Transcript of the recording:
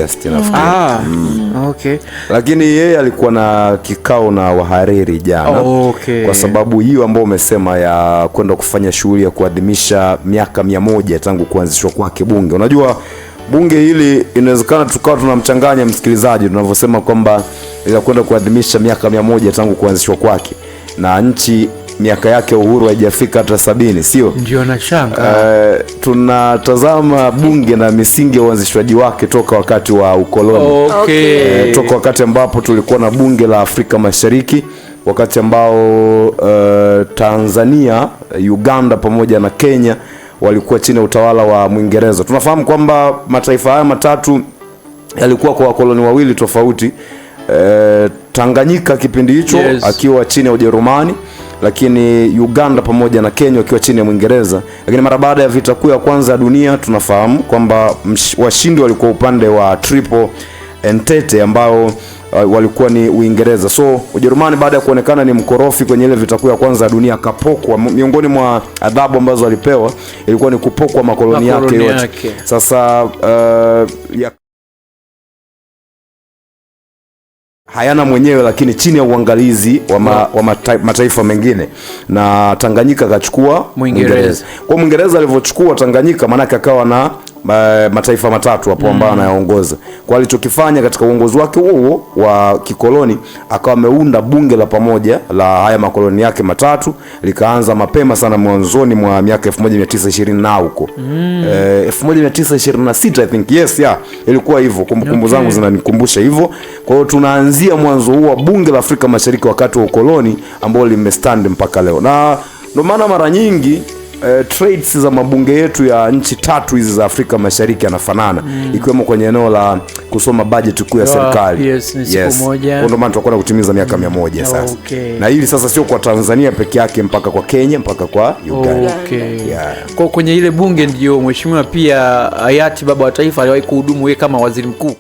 August nafikiri. Okay. Lakini yeye alikuwa na kikao na wahariri jana. Okay. Kwa sababu hiyo ambayo umesema ya kwenda kufanya shughuli ya kuadhimisha miaka 100 tangu kuanzishwa kwake bunge. Unajua bunge hili inawezekana tukawa tunamchanganya msikilizaji tunavyosema kwamba ila kwenda kuadhimisha miaka 100 tangu kuanzishwa kwake, na nchi miaka yake uhuru haijafika hata 70, sio? Ndio nachanga. Tunatazama bunge na misingi ya uanzishwaji wake toka wakati wa ukoloni. Okay. Toka wakati ambapo tulikuwa na bunge la Afrika Mashariki, wakati ambao Tanzania, Uganda pamoja na Kenya walikuwa chini ya utawala wa Mwingereza. Tunafahamu kwamba mataifa haya matatu yalikuwa kwa wakoloni wawili tofauti. Tanganyika kipindi hicho akiwa chini ya Ujerumani, lakini Uganda pamoja na Kenya wakiwa chini ya Mwingereza. Lakini mara baada ya vita kuu ya kwanza ya dunia tunafahamu kwamba washindi walikuwa upande wa Triple Entente ambao walikuwa ni Uingereza. So Ujerumani baada ya kuonekana ni mkorofi kwenye ile vita kuu ya kwanza ya dunia akapokwa. Miongoni mwa adhabu ambazo alipewa ilikuwa ni kupokwa makoloni yake yote. Sasa hayana mwenyewe lakini chini ya uangalizi wa mataifa mengine, na Tanganyika akachukua Mwingereza. Kwa Mwingereza alivyochukua Tanganyika maana akawa na mataifa matatu hapo ambayo anayaongoza. Kwa alichokifanya katika uongozi wake huo wa kikoloni, akawa ameunda bunge la pamoja la haya makoloni yake matatu, likaanza mapema sana mwanzoni mwa miaka 1920 na huko 1926 I think, ilikuwa hivyo, kumbukumbu zangu zinanikumbusha hivyo. Kwa hiyo tunaanzia mwanzo huo wa bunge la Afrika Mashariki wakati wa ukoloni ambao limestand mpaka leo, na ndio maana mara nyingi traits za mabunge yetu ya nchi tatu hizi za Afrika Mashariki yanafanana, ikiwemo kwenye eneo la kusoma budget kuu ya serikali. Yes. Ndio maana tutakwenda kutimiza miaka 100 sasa. Na hili sasa sio kwa Tanzania peke yake, mpaka kwa Kenya, mpaka kwa Uganda. Kwa kwenye ile bunge ndio mheshimiwa pia hayati baba wa taifa aliwahi kuhudumu yeye kama waziri mkuu.